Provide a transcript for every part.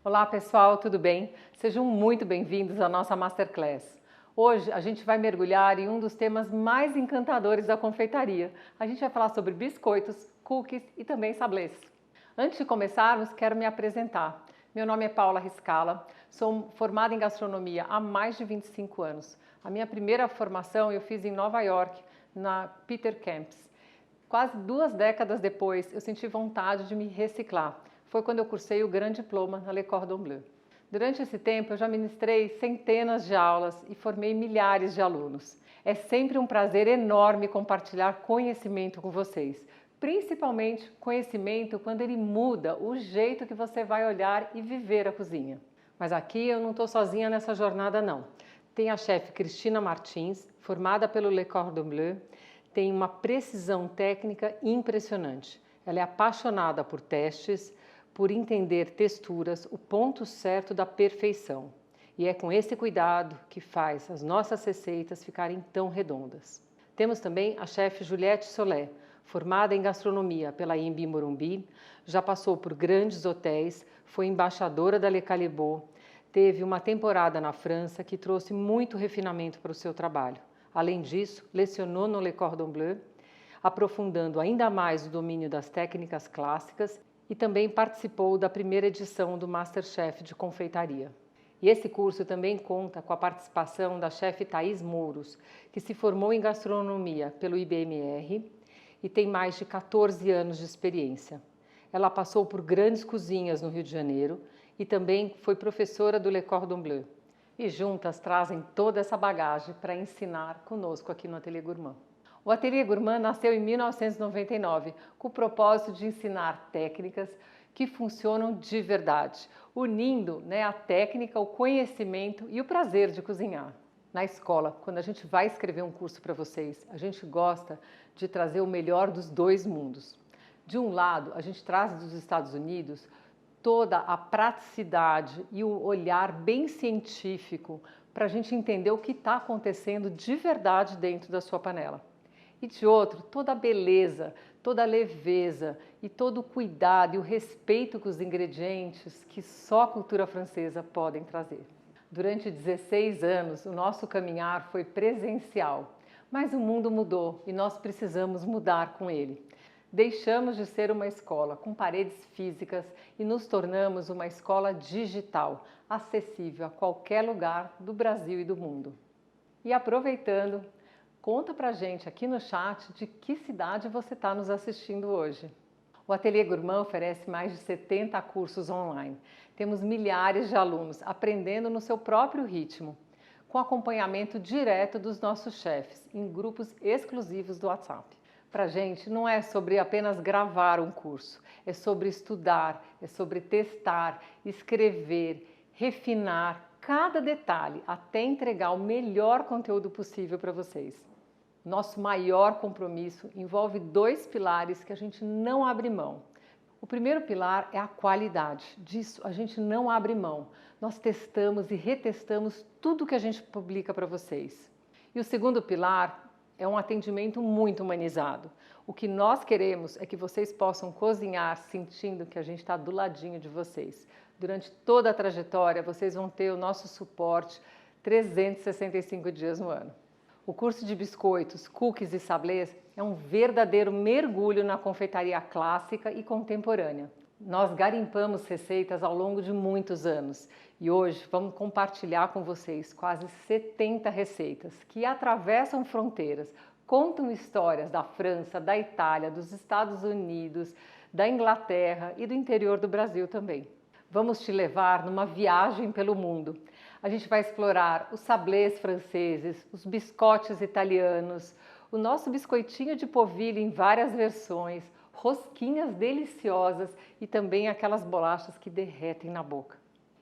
Olá pessoal, tudo bem? Sejam muito bem-vindos à nossa Masterclass. Hoje a gente vai mergulhar em um dos temas mais encantadores da confeitaria. A gente vai falar sobre biscoitos, cookies e também sablés. Antes de começarmos, quero me apresentar. Meu nome é Paula Riscala, sou formada em gastronomia há mais de 25 anos. A minha primeira formação eu fiz em Nova York, na Peter Kemp's. Quase 2 décadas depois, eu senti vontade de me reciclar. Foi quando eu cursei o Grand Diploma na Le Cordon Bleu. Durante esse tempo, eu já ministrei centenas de aulas e formei milhares de alunos. É sempre um prazer enorme compartilhar conhecimento com vocês, principalmente conhecimento quando ele muda o jeito que você vai olhar e viver a cozinha. Mas aqui eu não estou sozinha nessa jornada não. Tem a chefe Cristina Martins, formada pelo Le Cordon Bleu, tem uma precisão técnica impressionante. Ela é apaixonada por testes, por entender texturas, o ponto certo da perfeição. E é com esse cuidado que faz as nossas receitas ficarem tão redondas. Temos também a chefe Juliette Solé, formada em gastronomia pela Embi Morumbi, já passou por grandes hotéis, foi embaixadora da Le Callebaut, teve uma temporada na França que trouxe muito refinamento para o seu trabalho. Além disso, lecionou no Le Cordon Bleu, aprofundando ainda mais o domínio das técnicas clássicas e também participou da primeira edição do Masterchef de Confeitaria. E esse curso também conta com a participação da chefe Thaís Mouros, que se formou em gastronomia pelo IBMR e tem mais de 14 anos de experiência. Ela passou por grandes cozinhas no Rio de Janeiro e também foi professora do Le Cordon Bleu. E juntas trazem toda essa bagagem para ensinar conosco aqui no Ateliê Gourmand. O Ateliê Gourmand nasceu em 1999 com o propósito de ensinar técnicas que funcionam de verdade, unindo a técnica, o conhecimento e o prazer de cozinhar. Na escola, quando a gente vai escrever um curso para vocês, a gente gosta de trazer o melhor dos dois mundos. De um lado, a gente traz dos Estados Unidos toda a praticidade e o olhar bem científico para a gente entender o que está acontecendo de verdade dentro da sua panela. E de outro, toda a beleza, toda a leveza e todo o cuidado e o respeito com os ingredientes que só a cultura francesa podem trazer. Durante 16 anos, o nosso caminhar foi presencial, mas o mundo mudou e nós precisamos mudar com ele. Deixamos de ser uma escola com paredes físicas e nos tornamos uma escola digital, acessível a qualquer lugar do Brasil e do mundo. E aproveitando, conta pra gente aqui no chat de que cidade você está nos assistindo hoje. O Ateliê Gourmand oferece mais de 70 cursos online. Temos milhares de alunos aprendendo no seu próprio ritmo, com acompanhamento direto dos nossos chefes, em grupos exclusivos do WhatsApp. Pra gente não é sobre apenas gravar um curso, é sobre estudar, é sobre testar, escrever, refinar cada detalhe até entregar o melhor conteúdo possível para vocês. Nosso maior compromisso envolve 2 pilares que a gente não abre mão. O primeiro pilar é a qualidade, disso a gente não abre mão. Nós testamos e retestamos tudo que a gente publica para vocês. E o segundo pilar é um atendimento muito humanizado. O que nós queremos é que vocês possam cozinhar sentindo que a gente está do ladinho de vocês. Durante toda a trajetória, vocês vão ter o nosso suporte 365 dias no ano. O curso de biscoitos, cookies e sablés é um verdadeiro mergulho na confeitaria clássica e contemporânea. Nós garimpamos receitas ao longo de muitos anos e hoje vamos compartilhar com vocês quase 70 receitas que atravessam fronteiras, contam histórias da França, da Itália, dos Estados Unidos, da Inglaterra e do interior do Brasil também. Vamos te levar numa viagem pelo mundo. A gente vai explorar os sablés franceses, os biscotes italianos, o nosso biscoitinho de polvilho em várias versões, rosquinhas deliciosas e também aquelas bolachas que derretem na boca.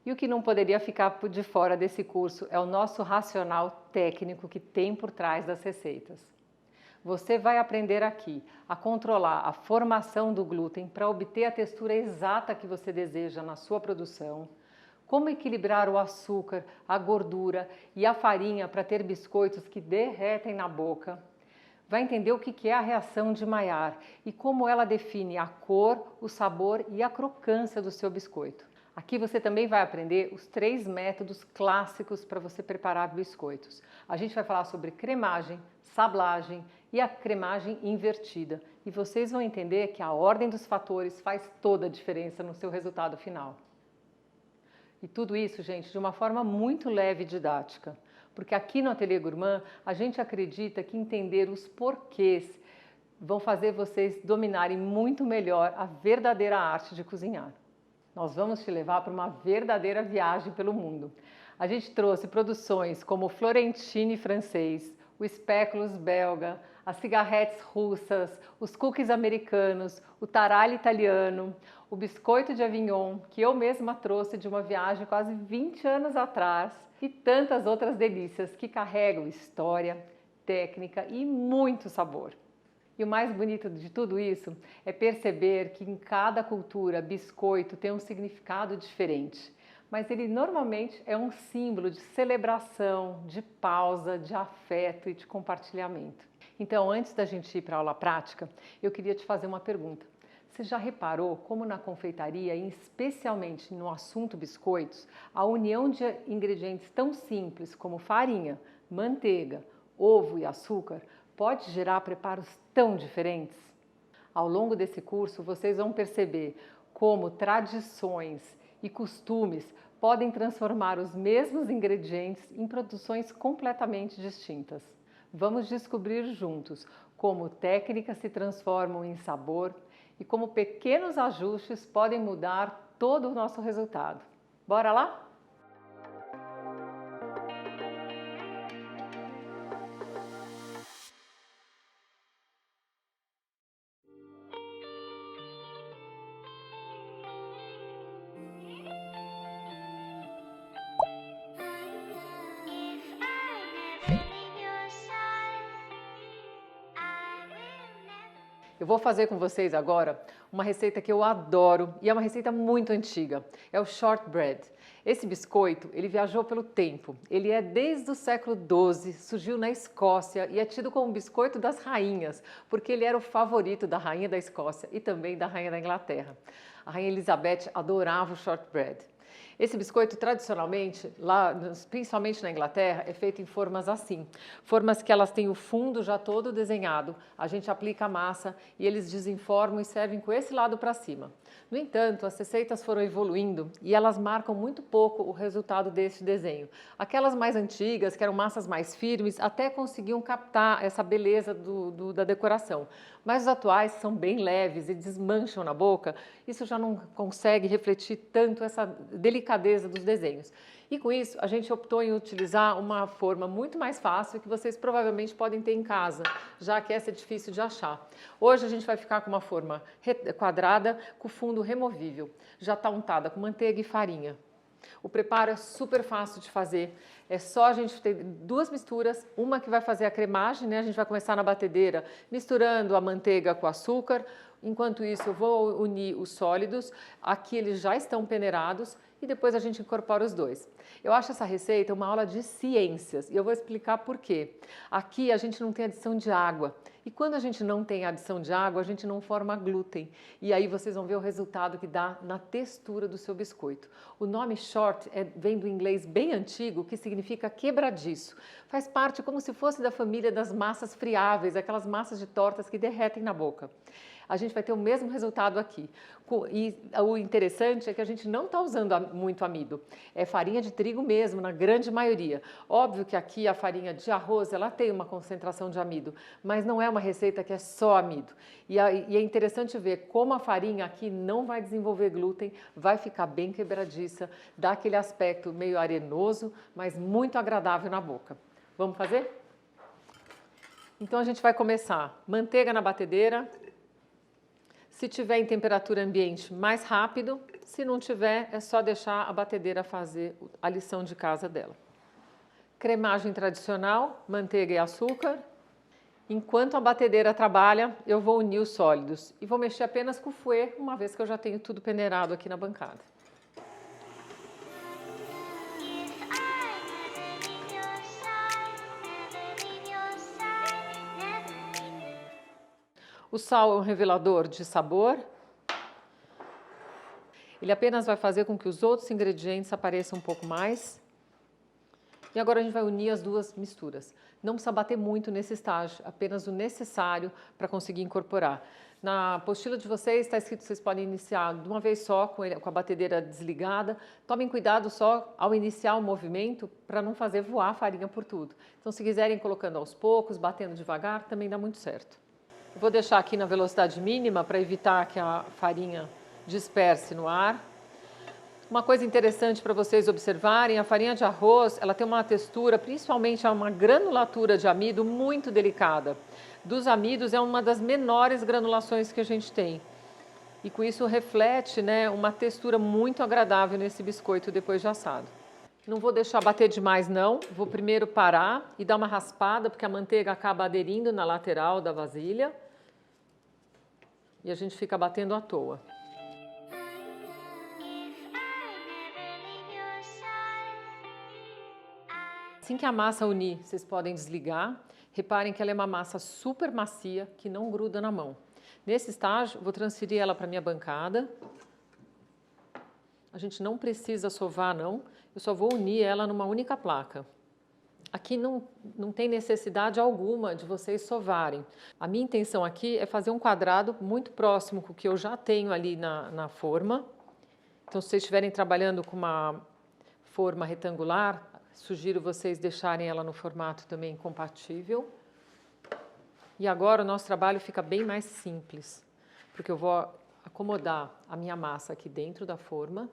E o que não poderia ficar de fora desse curso é o nosso racional técnico que tem por trás das receitas. Você vai aprender aqui a controlar a formação do glúten para obter a textura exata que você deseja na sua produção, como equilibrar o açúcar, a gordura e a farinha para ter biscoitos que derretem na boca. Vai entender o que é a reação de Maillard e como ela define a cor, o sabor e a crocância do seu biscoito. Aqui você também vai aprender os 3 métodos clássicos para você preparar biscoitos. A gente vai falar sobre cremagem, sablagem e a cremagem invertida. E vocês vão entender que a ordem dos fatores faz toda a diferença no seu resultado final. E tudo isso, gente, de uma forma muito leve e didática. Porque aqui no Ateliê Gourmand, a gente acredita que entender os porquês vão fazer vocês dominarem muito melhor a verdadeira arte de cozinhar. Nós vamos te levar para uma verdadeira viagem pelo mundo. A gente trouxe produções como o Florentine francês, o Speculoos belga, as cigarrettes russas, os cookies americanos, o taralho italiano, o biscoito de Avignon, que eu mesma trouxe de uma viagem quase 20 anos atrás, e tantas outras delícias que carregam história, técnica e muito sabor. E o mais bonito de tudo isso é perceber que em cada cultura biscoito tem um significado diferente, mas ele normalmente é um símbolo de celebração, de pausa, de afeto e de compartilhamento. Então, antes da gente ir para a aula prática, eu queria te fazer uma pergunta. Você já reparou como na confeitaria, e especialmente no assunto biscoitos, a união de ingredientes tão simples como farinha, manteiga, ovo e açúcar pode gerar preparos tão diferentes? Ao longo desse curso, vocês vão perceber como tradições e costumes podem transformar os mesmos ingredientes em produções completamente distintas. Vamos descobrir juntos como técnicas se transformam em sabor e como pequenos ajustes podem mudar todo o nosso resultado. Bora lá? Eu vou fazer com vocês agora uma receita que eu adoro e é uma receita muito antiga, é o shortbread. Esse biscoito, ele viajou pelo tempo, ele é desde o século XII, surgiu na Escócia e é tido como biscoito das rainhas, porque ele era o favorito da rainha da Escócia e também da rainha da Inglaterra. A rainha Elizabeth adorava o shortbread. Esse biscoito, tradicionalmente, lá, principalmente na Inglaterra, é feito em formas assim. Formas que elas têm o fundo já todo desenhado, a gente aplica a massa e eles desenformam e servem com esse lado para cima. No entanto, as receitas foram evoluindo e elas marcam muito pouco o resultado desse desenho. Aquelas mais antigas, que eram massas mais firmes, até conseguiam captar essa beleza da decoração. Mas os atuais são bem leves e desmancham na boca, isso já não consegue refletir tanto essa delicadeza dos desenhos. E com isso, a gente optou em utilizar uma forma muito mais fácil que vocês provavelmente podem ter em casa, já que essa é difícil de achar. Hoje a gente vai ficar com uma forma quadrada com fundo removível, já está untada com manteiga e farinha. O preparo é super fácil de fazer, é só a gente ter 2 misturas, uma que vai fazer a cremagem, né? A gente vai começar na batedeira misturando a manteiga com o açúcar. Enquanto isso eu vou unir os sólidos, aqui eles já estão peneirados e depois a gente incorpora os 2. Eu acho essa receita uma aula de ciências e eu vou explicar por quê. Aqui a gente não tem adição de água e quando a gente não tem adição de água, a gente não forma glúten e aí vocês vão ver o resultado que dá na textura do seu biscoito. O nome short vem do inglês bem antigo, que significa quebradiço. Faz parte como se fosse da família das massas friáveis, aquelas massas de tortas que derretem na boca. A gente vai ter o mesmo resultado aqui. E o interessante é que a gente não está usando muito amido. É farinha de trigo mesmo, na grande maioria. Óbvio que aqui a farinha de arroz, ela tem uma concentração de amido, mas não é uma receita que é só amido. E é interessante ver como a farinha aqui não vai desenvolver glúten, vai ficar bem quebradiça, dá aquele aspecto meio arenoso, mas muito agradável na boca. Vamos fazer? Então a gente vai começar. Manteiga na batedeira. Se tiver em temperatura ambiente, mais rápido. Se não tiver, é só deixar a batedeira fazer a lição de casa dela. Cremagem tradicional, manteiga e açúcar. Enquanto a batedeira trabalha, eu vou unir os sólidos e vou mexer apenas com o fouet, uma vez que eu já tenho tudo peneirado aqui na bancada. O sal é um revelador de sabor. Ele apenas vai fazer com que os outros ingredientes apareçam um pouco mais. E agora a gente vai unir as duas misturas. Não precisa bater muito nesse estágio, apenas o necessário para conseguir incorporar. Na apostila de vocês está escrito que vocês podem iniciar de uma vez só com a batedeira desligada. Tomem cuidado só ao iniciar o movimento para não fazer voar a farinha por tudo. Então, se quiserem colocando aos poucos, batendo devagar, também dá muito certo. Eu vou deixar aqui na velocidade mínima para evitar que a farinha disperse no ar. Uma coisa interessante para vocês observarem, a farinha de arroz, ela tem uma textura, principalmente uma granulatura de amido muito delicada. Dos amidos é uma das menores granulações que a gente tem. E com isso reflete, né, uma textura muito agradável nesse biscoito depois de assado. Não vou deixar bater demais não, vou primeiro parar e dar uma raspada, porque a manteiga acaba aderindo na lateral da vasilha. E a gente fica batendo à toa. Assim que a massa unir, vocês podem desligar. Reparem que ela é uma massa super macia, que não gruda na mão. Nesse estágio, vou transferir ela para a minha bancada. A gente não precisa sovar, não. Eu só vou unir ela numa única placa. Aqui não tem necessidade alguma de vocês sovarem. A minha intenção aqui é fazer um quadrado muito próximo com o que eu já tenho ali na forma. Então, se vocês estiverem trabalhando com uma forma retangular, sugiro vocês deixarem ela no formato também compatível. E agora o nosso trabalho fica bem mais simples, porque eu vou acomodar a minha massa aqui dentro da forma.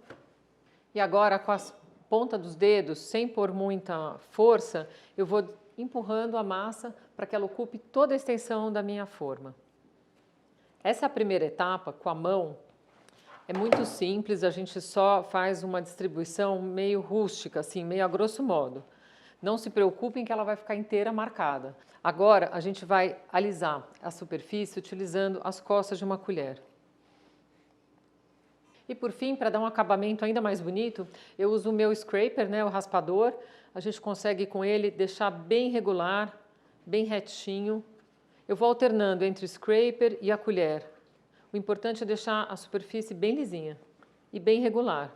E agora, com as pontas dos dedos, sem pôr muita força, eu vou empurrando a massa para que ela ocupe toda a extensão da minha forma. Essa é a primeira etapa, com a mão. É muito simples, a gente só faz uma distribuição meio rústica, assim, meio a grosso modo. Não se preocupem que ela vai ficar inteira marcada. Agora, a gente vai alisar a superfície utilizando as costas de uma colher. E por fim, para dar um acabamento ainda mais bonito, eu uso o meu scraper, né, o raspador. A gente consegue com ele deixar bem regular, bem retinho. Eu vou alternando entre o scraper e a colher. O importante é deixar a superfície bem lisinha e bem regular.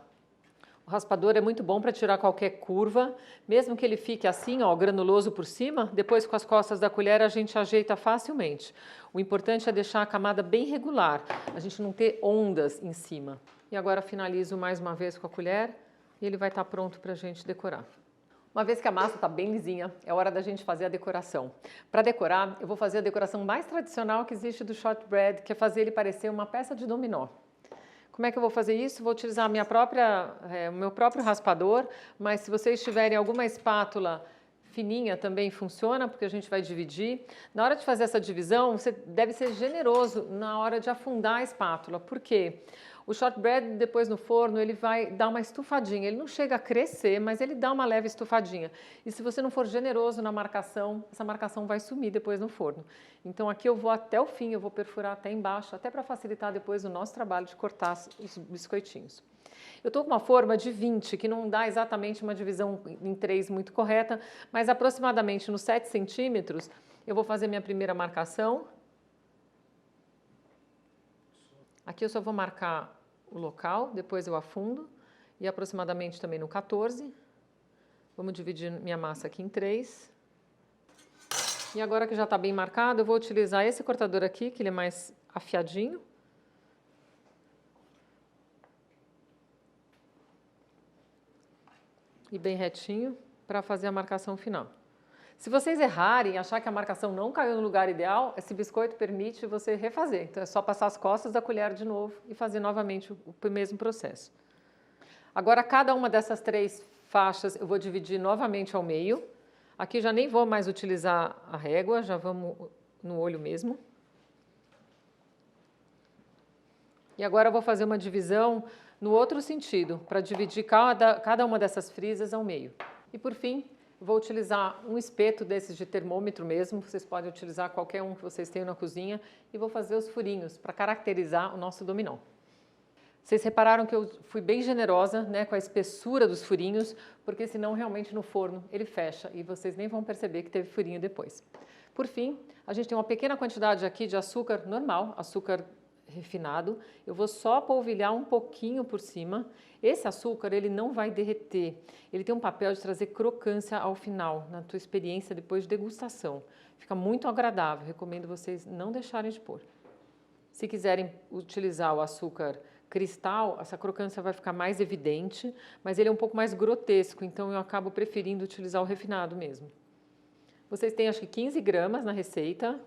O raspador é muito bom para tirar qualquer curva, mesmo que ele fique assim, ó, granuloso por cima, depois com as costas da colher a gente ajeita facilmente. O importante é deixar a camada bem regular, a gente não ter ondas em cima. E agora finalizo mais uma vez com a colher e ele vai estar pronto para a gente decorar. Uma vez que a massa está bem lisinha, é hora da gente fazer a decoração. Para decorar, eu vou fazer a decoração mais tradicional que existe do shortbread, que é fazer ele parecer uma peça de dominó. Como é que eu vou fazer isso? Vou utilizar o meu próprio raspador, mas se vocês tiverem alguma espátula fininha também funciona, porque a gente vai dividir. Na hora de fazer essa divisão, você deve ser generoso na hora de afundar a espátula. Por quê? O shortbread, depois no forno, ele vai dar uma estufadinha. Ele não chega a crescer, mas ele dá uma leve estufadinha. E se você não for generoso na marcação, essa marcação vai sumir depois no forno. Então aqui eu vou até o fim, eu vou perfurar até embaixo, até para facilitar depois o nosso trabalho de cortar os biscoitinhos. Eu estou com uma forma de 20, que não dá exatamente uma divisão em 3 muito correta, mas aproximadamente nos 7 centímetros, eu vou fazer minha primeira marcação. Aqui eu só vou marcar o local, depois eu afundo, e aproximadamente também no 14. Vamos dividir minha massa aqui em 3. E agora que já está bem marcado, eu vou utilizar esse cortador aqui, que ele é mais afiadinho. E bem retinho, para fazer a marcação final. Se vocês errarem e achar que a marcação não caiu no lugar ideal, esse biscoito permite você refazer. Então é só passar as costas da colher de novo e fazer novamente o mesmo processo. Agora, cada uma dessas 3 faixas eu vou dividir novamente ao meio. Aqui já nem vou mais utilizar a régua, já vamos no olho mesmo. E agora eu vou fazer uma divisão no outro sentido, para dividir cada uma dessas frisas ao meio. E por fim, vou utilizar um espeto desses de termômetro mesmo, vocês podem utilizar qualquer um que vocês tenham na cozinha, e vou fazer os furinhos para caracterizar o nosso dominó. Vocês repararam que eu fui bem generosa, né, com a espessura dos furinhos, porque senão realmente no forno ele fecha e vocês nem vão perceber que teve furinho depois. Por fim, a gente tem uma pequena quantidade aqui de açúcar normal, açúcar refinado, eu vou só polvilhar um pouquinho por cima. Esse açúcar, ele não vai derreter, ele tem um papel de trazer crocância ao final, na tua experiência depois de degustação. Fica muito agradável, recomendo vocês não deixarem de pôr. Se quiserem utilizar o açúcar cristal, essa crocância vai ficar mais evidente, mas ele é um pouco mais grotesco, então eu acabo preferindo utilizar o refinado mesmo. Vocês têm acho que 15 gramas na receita,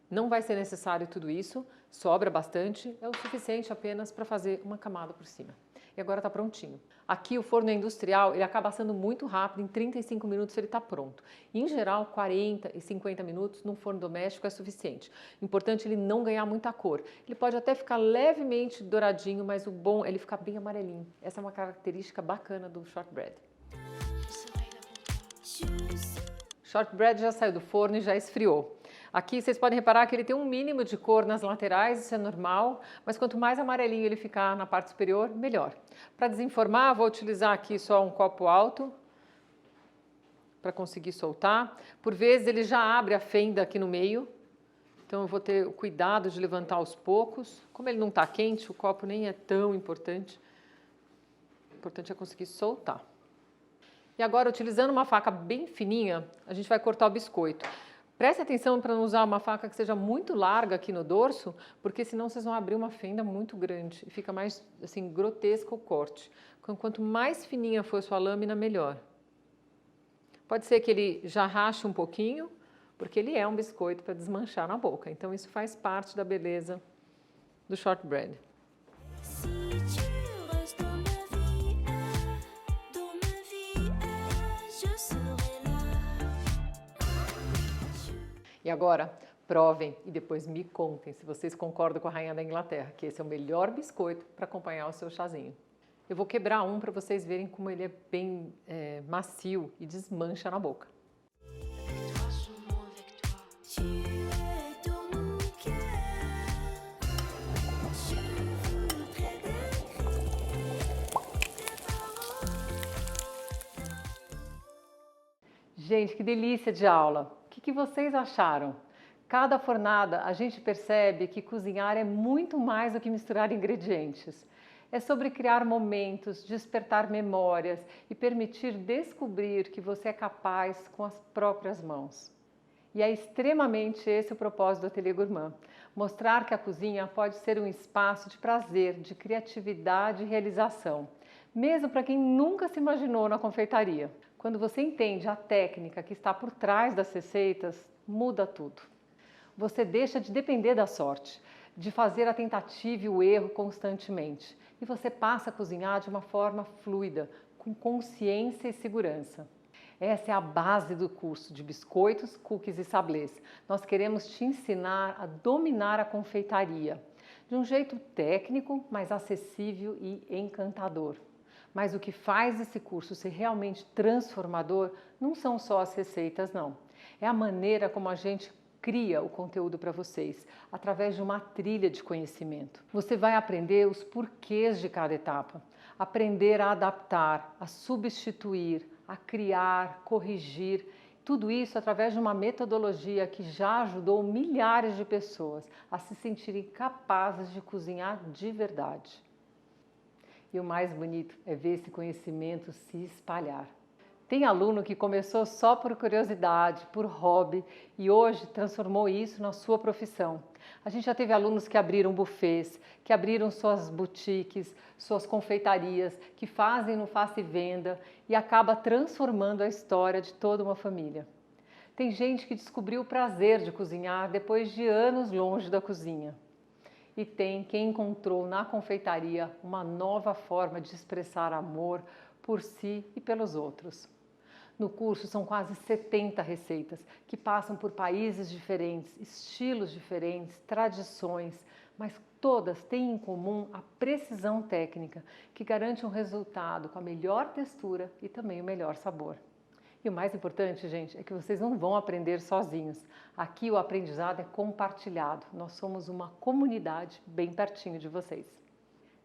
não vai ser necessário tudo isso, sobra bastante, é o suficiente apenas para fazer uma camada por cima. E agora está prontinho. Aqui o forno é industrial, ele acaba assando muito rápido, em 35 minutos ele está pronto. Em geral, 40 e 50 minutos num forno doméstico é suficiente. Importante ele não ganhar muita cor. Ele pode até ficar levemente douradinho, mas o bom é ele ficar bem amarelinho. Essa é uma característica bacana do shortbread. Shortbread já saiu do forno e já esfriou. Aqui vocês podem reparar que ele tem um mínimo de cor nas laterais, isso é normal, mas quanto mais amarelinho ele ficar na parte superior, melhor. Para desenformar, vou utilizar aqui só um copo alto, para conseguir soltar. Por vezes ele já abre a fenda aqui no meio, então eu vou ter o cuidado de levantar aos poucos. Como ele não está quente, o copo nem é tão importante. O importante é conseguir soltar. E agora, utilizando uma faca bem fininha, a gente vai cortar o biscoito. Preste atenção para não usar uma faca que seja muito larga aqui no dorso, porque senão vocês vão abrir uma fenda muito grande e fica mais assim grotesco o corte. Quanto mais fininha for a sua lâmina, melhor. Pode ser que ele já rache um pouquinho, porque ele é um biscoito para desmanchar na boca. Então isso faz parte da beleza do shortbread. E agora, provem e depois me contem se vocês concordam com a Rainha da Inglaterra, que esse é o melhor biscoito para acompanhar o seu chazinho. Eu vou quebrar um para vocês verem como ele é bem macio e desmancha na boca. Gente, que delícia de aula! O que vocês acharam? Cada fornada a gente percebe que cozinhar é muito mais do que misturar ingredientes. É sobre criar momentos, despertar memórias e permitir descobrir que você é capaz com as próprias mãos. E é extremamente esse o propósito do Ateliê Gourmand. Mostrar que a cozinha pode ser um espaço de prazer, de criatividade e realização, mesmo para quem nunca se imaginou na confeitaria. Quando você entende a técnica que está por trás das receitas, muda tudo. Você deixa de depender da sorte, de fazer a tentativa e o erro constantemente. E você passa a cozinhar de uma forma fluida, com consciência e segurança. Essa é a base do curso de biscoitos, cookies e sablés. Nós queremos te ensinar a dominar a confeitaria, de um jeito técnico, mas acessível e encantador. Mas o que faz esse curso ser realmente transformador não são só as receitas, não. É a maneira como a gente cria o conteúdo para vocês, através de uma trilha de conhecimento. Você vai aprender os porquês de cada etapa, aprender a adaptar, a substituir, a criar, corrigir, tudo isso através de uma metodologia que já ajudou milhares de pessoas a se sentirem capazes de cozinhar de verdade. E o mais bonito é ver esse conhecimento se espalhar. Tem aluno que começou só por curiosidade, por hobby, e hoje transformou isso na sua profissão. A gente já teve alunos que abriram buffets, que abriram suas boutiques, suas confeitarias, que fazem no Faça e Venda e acaba transformando a história de toda uma família. Tem gente que descobriu o prazer de cozinhar depois de anos longe da cozinha. E tem quem encontrou na confeitaria uma nova forma de expressar amor por si e pelos outros. No curso são quase 70 receitas que passam por países diferentes, estilos diferentes, tradições, mas todas têm em comum a precisão técnica que garante um resultado com a melhor textura e também o melhor sabor. E o mais importante, gente, é que vocês não vão aprender sozinhos. Aqui o aprendizado é compartilhado. Nós somos uma comunidade bem pertinho de vocês.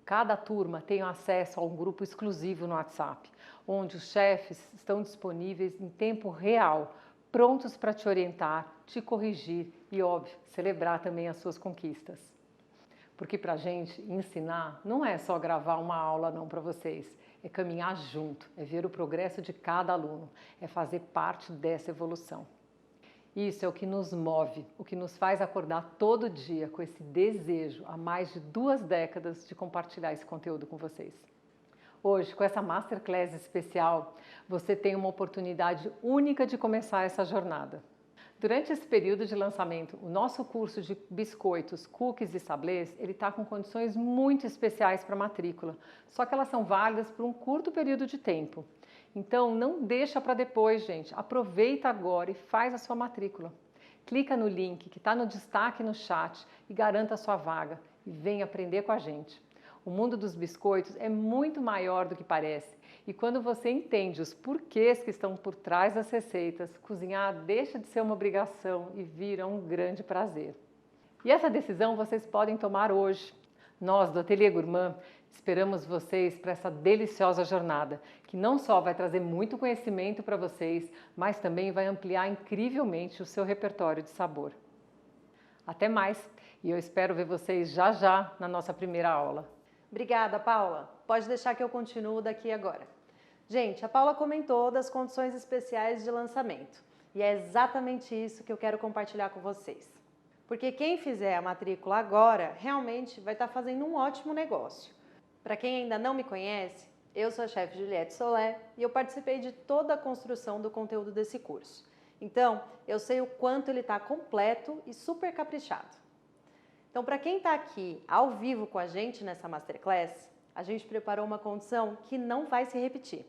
Cada turma tem acesso a um grupo exclusivo no WhatsApp, onde os chefes estão disponíveis em tempo real, prontos para te orientar, te corrigir e, óbvio, celebrar também as suas conquistas. Porque para a gente ensinar não é só gravar uma aula não para vocês, é caminhar junto, é ver o progresso de cada aluno, é fazer parte dessa evolução. Isso é o que nos move, o que nos faz acordar todo dia com esse desejo há mais de 2 décadas de compartilhar esse conteúdo com vocês. Hoje, com essa Masterclass especial, você tem uma oportunidade única de começar essa jornada. Durante esse período de lançamento, o nosso curso de biscoitos, cookies e sablés, ele está com condições muito especiais para matrícula, só que elas são válidas por um curto período de tempo. Então, não deixa para depois, gente. Aproveita agora e faz a sua matrícula. Clica no link que está no destaque no chat e garanta a sua vaga e vem aprender com a gente. O mundo dos biscoitos é muito maior do que parece e quando você entende os porquês que estão por trás das receitas, cozinhar deixa de ser uma obrigação e vira um grande prazer. E essa decisão vocês podem tomar hoje. Nós, do Ateliê Gourmand, esperamos vocês para essa deliciosa jornada, que não só vai trazer muito conhecimento para vocês, mas também vai ampliar incrivelmente o seu repertório de sabor. Até mais e eu espero ver vocês já já na nossa primeira aula. Obrigada, Paula. Pode deixar que eu continuo daqui agora. Gente, a Paula comentou das condições especiais de lançamento e é exatamente isso que eu quero compartilhar com vocês. Porque quem fizer a matrícula agora realmente vai estar fazendo um ótimo negócio. Para quem ainda não me conhece, eu sou a chefe Juliette Solé e eu participei de toda a construção do conteúdo desse curso. Então, eu sei o quanto ele está completo e super caprichado. Então, para quem está aqui ao vivo com a gente nessa Masterclass, a gente preparou uma condição que não vai se repetir.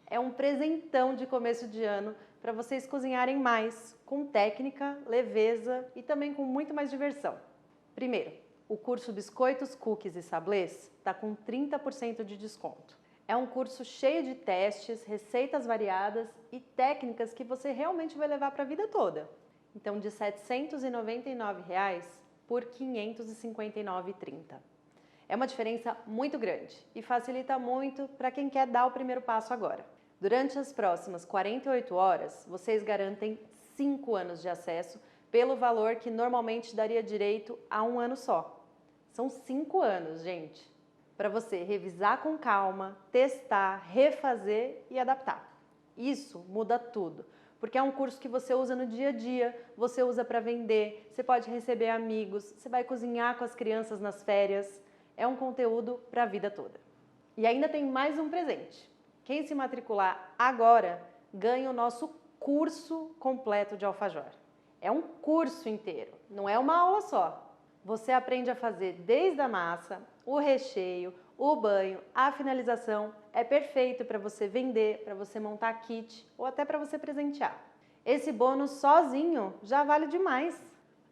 É um presentão de começo de ano para vocês cozinharem mais, com técnica, leveza e também com muito mais diversão. Primeiro, o curso Biscoitos, Cookies e Sablés está com 30% de desconto. É um curso cheio de testes, receitas variadas e técnicas que você realmente vai levar para a vida toda. Então, de R$ 799 por R$ 559,30. É uma diferença muito grande e facilita muito para quem quer dar o primeiro passo agora. Durante as próximas 48 horas, vocês garantem 5 anos de acesso pelo valor que normalmente daria direito a 1 ano só. São 5 anos, gente, para você revisar com calma, testar, refazer e adaptar. Isso muda tudo. Porque é um curso que você usa no dia a dia, você usa para vender, você pode receber amigos, você vai cozinhar com as crianças nas férias. É um conteúdo para a vida toda. E ainda tem mais um presente. Quem se matricular agora ganha o nosso curso completo de alfajor. É um curso inteiro, não é uma aula só. Você aprende a fazer desde a massa, o recheio, o banho, a finalização. É perfeito para você vender, para você montar kit ou até para você presentear. Esse bônus sozinho já vale demais.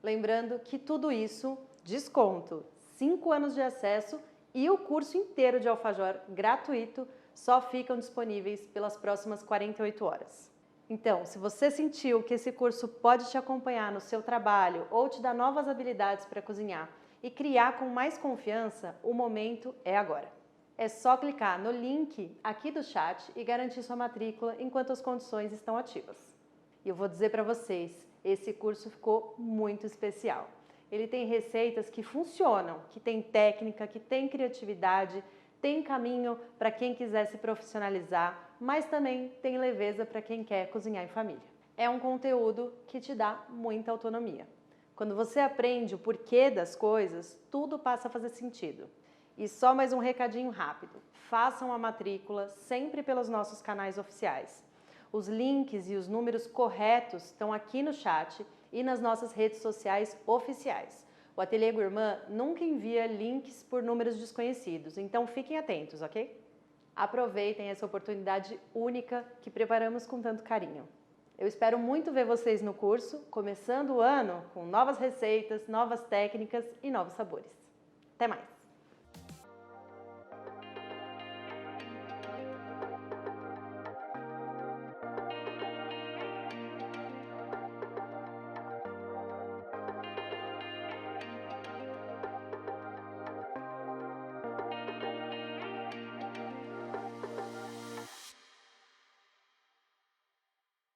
Lembrando que tudo isso, desconto, 5 anos de acesso e o curso inteiro de alfajor gratuito só ficam disponíveis pelas próximas 48 horas. Então, se você sentiu que esse curso pode te acompanhar no seu trabalho ou te dar novas habilidades para cozinhar e criar com mais confiança, o momento é agora. É só clicar no link aqui do chat e garantir sua matrícula enquanto as condições estão ativas. E eu vou dizer para vocês, esse curso ficou muito especial. Ele tem receitas que funcionam, que tem técnica, que tem criatividade, tem caminho para quem quiser se profissionalizar, mas também tem leveza para quem quer cozinhar em família. É um conteúdo que te dá muita autonomia. Quando você aprende o porquê das coisas, tudo passa a fazer sentido. E só mais um recadinho rápido. Façam a matrícula sempre pelos nossos canais oficiais. Os links e os números corretos estão aqui no chat e nas nossas redes sociais oficiais. O Ateliê Gourmand nunca envia links por números desconhecidos, então fiquem atentos, ok? Aproveitem essa oportunidade única que preparamos com tanto carinho. Eu espero muito ver vocês no curso, começando o ano com novas receitas, novas técnicas e novos sabores. Até mais!